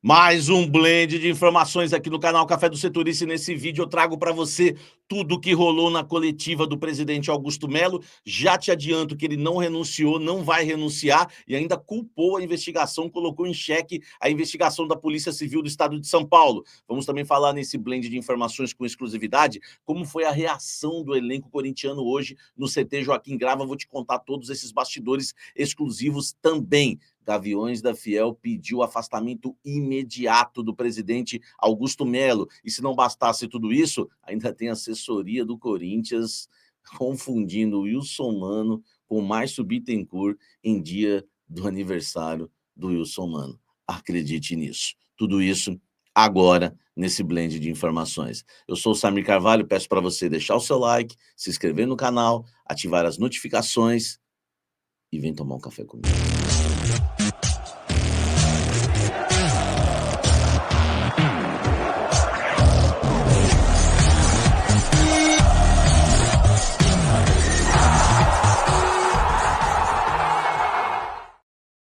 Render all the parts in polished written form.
Mais um blend de informações aqui no canal Café do Setorista, e nesse vídeo eu trago para você tudo o que rolou na coletiva do presidente Augusto Melo. Já te adianto que ele não renunciou, não vai renunciar e ainda culpou a investigação, colocou em xeque a investigação da Polícia Civil do Estado de São Paulo. Vamos também falar nesse blend de informações com exclusividade como foi a reação do elenco corintiano hoje no CT Joaquim Grava. Vou te contar todos esses bastidores exclusivos também. Gaviões da Fiel pediu afastamento imediato do presidente Augusto Melo. E se não bastasse tudo isso, ainda tem assessoria do Corinthians confundindo Wilson Mano com Márcio Bittencourt em dia do aniversário do Wilson Mano. Acredite nisso. Tudo isso agora nesse blend de informações. Eu sou o Samir Carvalho, peço para você deixar o seu like, se inscrever no canal, ativar as notificações e vem tomar um café comigo.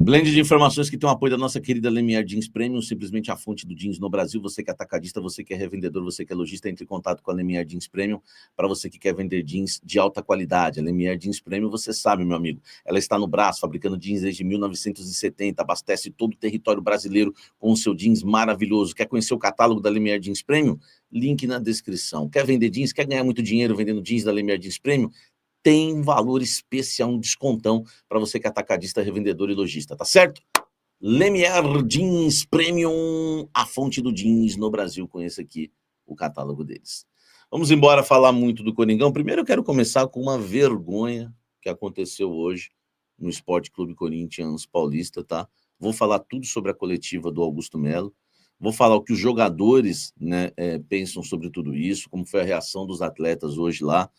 Blend de informações que tem o apoio da nossa querida Lemier Jeans Premium, simplesmente a fonte do jeans no Brasil. Você que é atacadista, você que é revendedor, você que é lojista, entre em contato com a Lemier Jeans Premium para você que quer vender jeans de alta qualidade. A Lemier Jeans Premium, você sabe, meu amigo, ela está no braço, fabricando jeans desde 1970, abastece todo o território brasileiro com o seu jeans maravilhoso. Quer conhecer o catálogo da Lemier Jeans Premium? Link na descrição. Quer vender jeans? Quer ganhar muito dinheiro vendendo jeans da Lemier Jeans Premium? Tem um valor especial, um descontão para você que é atacadista, revendedor e lojista, tá certo? Lemier Jeans Premium, a fonte do jeans no Brasil. Conheça aqui o catálogo deles. Vamos embora falar muito do Coringão. Primeiro eu quero começar com uma vergonha que aconteceu hoje no Esporte Clube Corinthians Paulista, tá? Vou falar tudo sobre a coletiva do Augusto Melo. Vou falar o que os jogadores, né, pensam sobre tudo isso, como foi a reação dos atletas hoje lá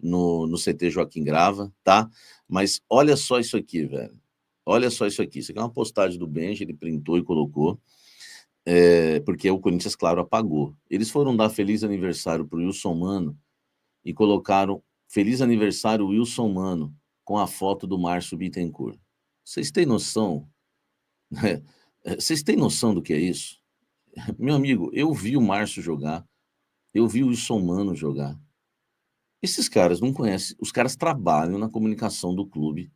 no CT Joaquim Grava, tá? Mas olha só isso aqui, velho. Olha só isso aqui. Isso aqui é uma postagem do Benji, ele printou e colocou, porque o Corinthians, claro, apagou. Eles foram dar feliz aniversário pro Wilson Mano e colocaram feliz aniversário Wilson Mano com a foto do Márcio Bittencourt. Vocês têm noção? Vocês têm noção do que é isso? Meu amigo, eu vi o Márcio jogar, eu vi o Wilson Mano jogar. Esses caras não conhecem, os caras trabalham na comunicação do clube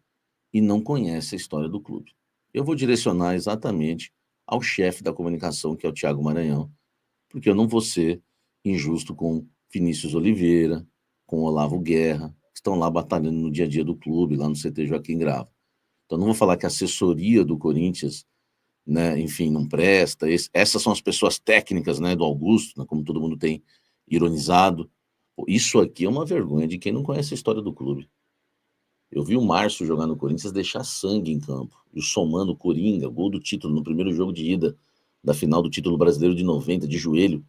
e não conhecem a história do clube. Eu vou direcionar exatamente ao chefe da comunicação, que é o Thiago Maranhão, porque eu não vou ser injusto com Vinícius Oliveira, com Olavo Guerra, que estão lá batalhando no dia a dia do clube, lá no CT Joaquim Grava. Então não vou falar que a assessoria do Corinthians, né, enfim, não presta. Essas são as pessoas técnicas, né, do Augusto, né, como todo mundo tem ironizado. Isso aqui é uma vergonha de quem não conhece a história do clube. Eu vi o Márcio jogar no Corinthians deixar sangue em campo. E o somando Coringa, gol do título no primeiro jogo de ida da final do título brasileiro de 90, de joelho.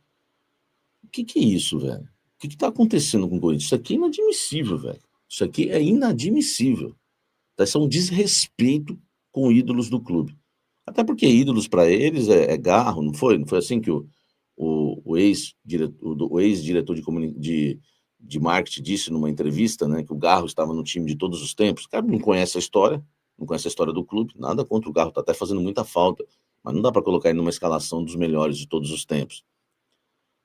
O que é isso, velho? O que tá acontecendo com o Corinthians? Isso aqui é inadmissível, velho. Isso aqui é inadmissível. Isso é um desrespeito com ídolos do clube. Até porque ídolos para eles é Garro, não foi? Não foi assim que o ex-diretor de marketing disse numa entrevista, né, que o Garro estava no time de todos os tempos. O cara não conhece a história, não conhece a história do clube, nada contra o Garro, está até fazendo muita falta, mas não dá para colocar ele numa escalação dos melhores de todos os tempos.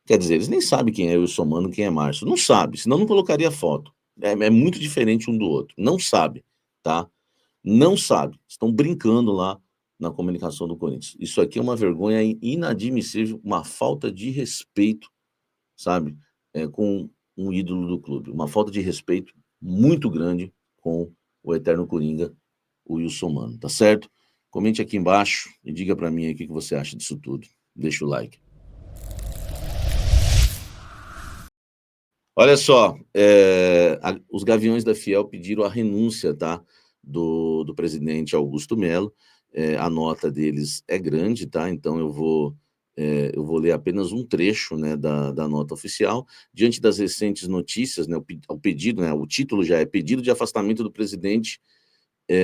Quer dizer, eles nem sabem quem é Wilson Mano, quem é Márcio. Não sabe, senão não colocaria foto. É muito diferente um do outro. Não sabe, tá? Não sabe. Estão brincando lá na comunicação do Corinthians. Isso aqui é uma vergonha inadmissível, uma falta de respeito, sabe, com um ídolo do clube. Uma falta de respeito muito grande com o eterno Coringa, o Wilson Mano, tá certo? Comente aqui embaixo e diga para mim aí o que você acha disso tudo. Deixa o like. Olha só, os Gaviões da Fiel pediram a renúncia, tá, do presidente Augusto Melo. A nota deles é grande, tá? Então eu vou ler apenas um trecho, né, da nota oficial. Diante das recentes notícias, né, o pedido, né, o título já é Pedido de Afastamento do Presidente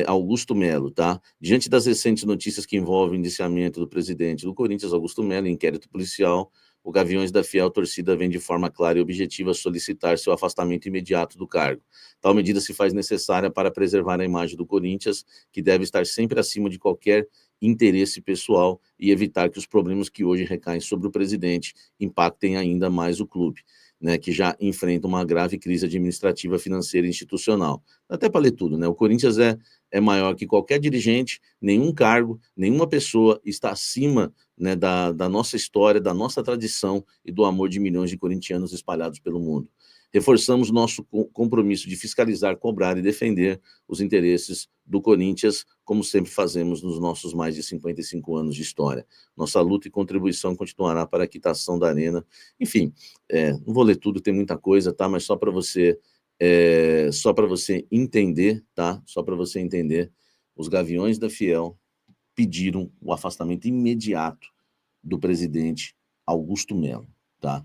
Augusto Melo, tá? Diante das recentes notícias que envolvem o indiciamento do presidente do Corinthians, Augusto Melo, em inquérito policial, o Gaviões da Fiel torcida vem de forma clara e objetiva solicitar seu afastamento imediato do cargo. Tal medida se faz necessária para preservar a imagem do Corinthians, que deve estar sempre acima de qualquer interesse pessoal e evitar que os problemas que hoje recaem sobre o presidente impactem ainda mais o clube, né, que já enfrenta uma grave crise administrativa, financeira e institucional. Até para ler tudo, né? O Corinthians é maior que qualquer dirigente, nenhum cargo, nenhuma pessoa está acima, né, da nossa história, da nossa tradição e do amor de milhões de corintianos espalhados pelo mundo. Reforçamos nosso compromisso de fiscalizar, cobrar e defender os interesses do Corinthians, como sempre fazemos nos nossos mais de 55 anos de história. Nossa luta e contribuição continuará para a quitação da Arena. Enfim, não vou ler tudo, tem muita coisa, tá? Mas só para você entender, tá? Só para você entender, os Gaviões da Fiel pediram o afastamento imediato do presidente Augusto Melo, tá?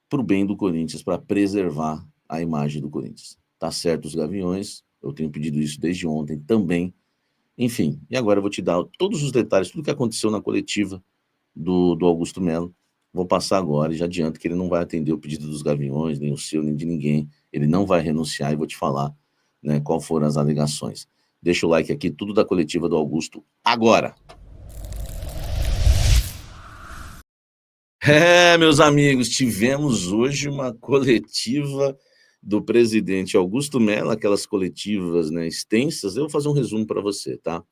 Para o bem do Corinthians, para preservar a imagem do Corinthians. Tá certo os Gaviões, eu tenho pedido isso desde ontem também. Enfim, e agora eu vou te dar todos os detalhes, tudo que aconteceu na coletiva do Augusto Melo. Vou passar agora e já adianto que ele não vai atender o pedido dos Gaviões, nem o seu, nem de ninguém. Ele não vai renunciar e vou te falar, né, qual foram as alegações. Deixa o like aqui, tudo da coletiva do Augusto, agora! Meus amigos, tivemos hoje uma coletiva do presidente Augusto Melo, aquelas coletivas, né, extensas. Eu vou fazer um resumo para você, tá?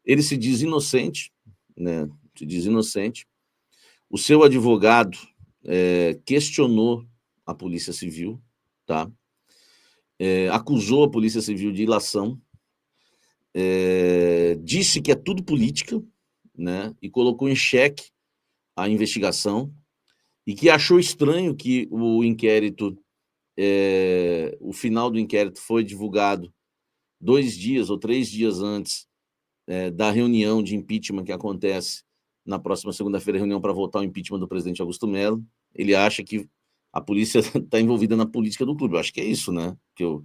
Ele se diz inocente, né? Se diz inocente. O seu advogado questionou a Polícia Civil, tá? Acusou a Polícia Civil de ilação, disse que é tudo política, né? E colocou em xeque a investigação e que achou estranho que o inquérito, o final do inquérito foi divulgado 2 dias ou 3 dias antes da reunião de impeachment que acontece na próxima segunda-feira, reunião para votar o impeachment do presidente Augusto Melo. Ele acha que a polícia está envolvida na política do clube. Eu acho que é isso, né? Que eu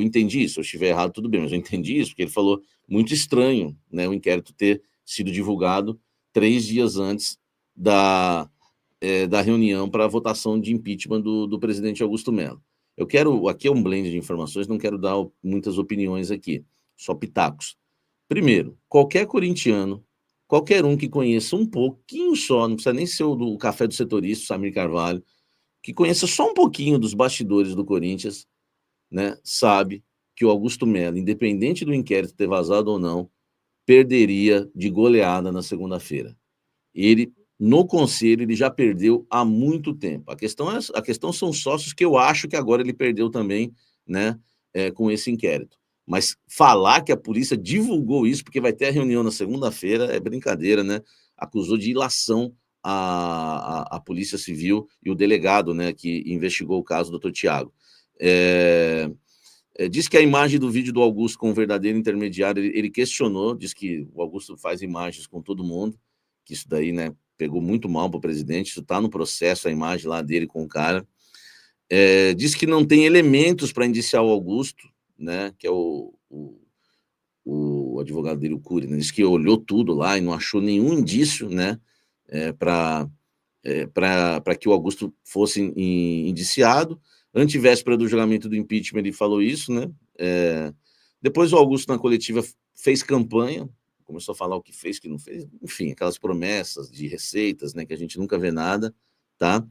entendi isso. Se eu estiver errado, tudo bem, mas eu entendi isso, porque ele falou muito estranho, né, o inquérito ter sido divulgado 3 dias antes da reunião para a votação de impeachment do presidente Augusto Melo. Eu quero, aqui é um blend de informações, não quero dar muitas opiniões aqui, só pitacos. Primeiro, qualquer corintiano, qualquer um que conheça um pouquinho só, não precisa nem ser o do Café do Setorista, Samir Carvalho, que conheça só um pouquinho dos bastidores do Corinthians, né, sabe que o Augusto Melo, independente do inquérito ter vazado ou não, perderia de goleada na segunda-feira. Ele, no conselho, ele já perdeu há muito tempo. A questão são sócios que eu acho que agora ele perdeu também, né, com esse inquérito. Mas falar que a polícia divulgou isso, porque vai ter a reunião na segunda-feira, é brincadeira, né? Acusou de ilação a Polícia Civil e o delegado, né, que investigou o caso, doutor Tiago. Diz que a imagem do vídeo do Augusto com o verdadeiro intermediário, ele questionou, diz que o Augusto faz imagens com todo mundo, que isso daí, né, pegou muito mal para o presidente, isso está no processo, a imagem lá dele com o cara. Diz que não tem elementos para indiciar o Augusto, né, que é o advogado dele, o Cury, né, diz que olhou tudo lá e não achou nenhum indício, né, para que o Augusto fosse indiciado. Antevéspera do julgamento do impeachment, ele falou isso, né? Depois o Augusto, na coletiva, fez campanha, começou a falar o que fez, o que não fez, enfim, aquelas promessas de receitas, né, que a gente nunca vê nada, tá?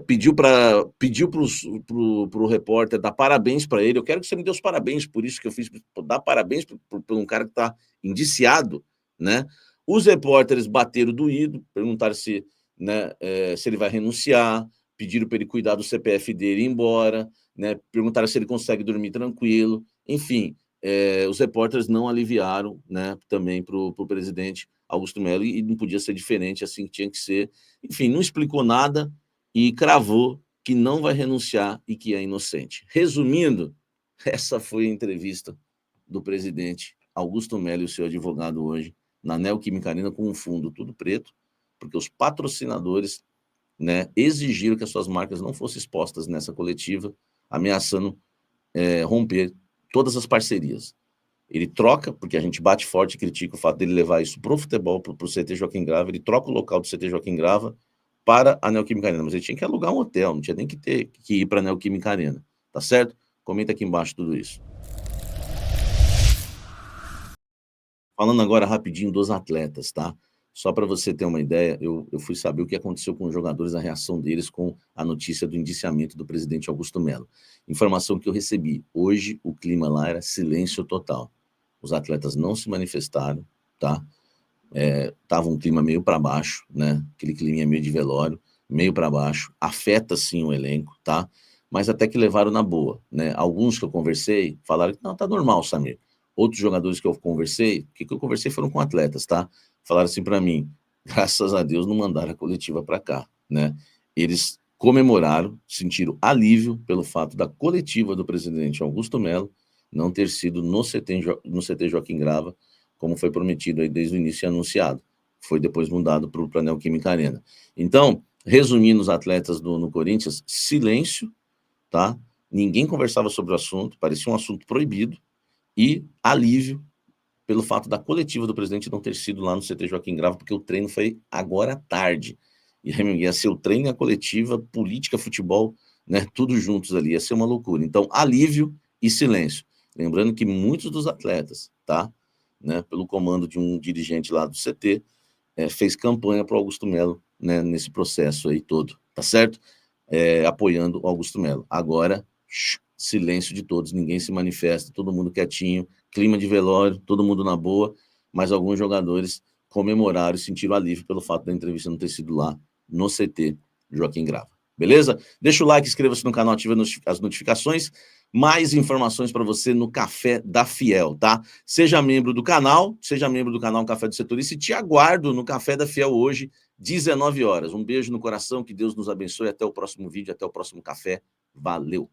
Pediu para o repórter dar parabéns para ele. Eu quero que você me dê os parabéns por isso que eu fiz, dar parabéns por um cara que está indiciado, né? Os repórteres bateram doído, perguntaram se, né, se ele vai renunciar, pediram para ele cuidar do CPF dele e ir embora, né, perguntaram se ele consegue dormir tranquilo. Enfim, os repórteres não aliviaram, né, também para o presidente Augusto Melo, e não podia ser diferente, assim que tinha que ser. Enfim, não explicou nada e cravou que não vai renunciar e que é inocente. Resumindo, essa foi a entrevista do presidente Augusto Melo e o seu advogado hoje, na Neoquímica Arena, com um fundo tudo preto, porque os patrocinadores, né, exigiram que as suas marcas não fossem expostas nessa coletiva, ameaçando romper todas as parcerias. Ele troca, porque a gente bate forte e critica o fato dele levar isso para o futebol, para o CT Joaquim Grava, ele troca o local do CT Joaquim Grava para a Neoquímica Arena, mas ele tinha que alugar um hotel, não tinha nem que ir para a Neoquímica Arena, tá certo? Comenta aqui embaixo tudo isso. Falando agora rapidinho dos atletas, tá? Só para você ter uma ideia, eu fui saber o que aconteceu com os jogadores, a reação deles com a notícia do indiciamento do presidente Augusto Melo. Informação que eu recebi. Hoje, o clima lá era silêncio total. Os atletas não se manifestaram, tá? Tava um clima meio para baixo, né? Aquele clima meio de velório, meio para baixo. Afeta, sim, o elenco, tá? Mas até que levaram na boa, né? Alguns que eu conversei falaram que não, tá normal, Samir. Outros jogadores que eu conversei, que eu conversei foram com atletas, tá? Falaram assim para mim, graças a Deus não mandaram a coletiva para cá, né? Eles comemoraram, sentiram alívio pelo fato da coletiva do presidente Augusto Melo não ter sido no CT Joaquim Grava, como foi prometido aí desde o início e anunciado. Foi depois mudado para o Neoquímica Arena. Então, resumindo os atletas no Corinthians, silêncio, tá? Ninguém conversava sobre o assunto, parecia um assunto proibido, e alívio pelo fato da coletiva do presidente não ter sido lá no CT Joaquim Grava, porque o treino foi agora à tarde. E ia ser o treino e a coletiva, política, futebol, né, tudo juntos ali, ia ser uma loucura. Então, alívio e silêncio. Lembrando que muitos dos atletas, tá, né, pelo comando de um dirigente lá do CT, fez campanha para o Augusto Melo, né, nesse processo aí todo, tá certo? Apoiando o Augusto Melo. Agora, silêncio de todos, ninguém se manifesta, todo mundo quietinho, clima de velório, todo mundo na boa, mas alguns jogadores comemoraram e sentiram alívio pelo fato da entrevista não ter sido lá no CT Joaquim Grava. Beleza? Deixa o like, inscreva-se no canal, ative as notificações. Mais informações para você no Café da Fiel, tá? Seja membro do canal Café do Setorista, e te aguardo no Café da Fiel hoje, 19 horas. Um beijo no coração, que Deus nos abençoe, até o próximo vídeo, até o próximo café. Valeu!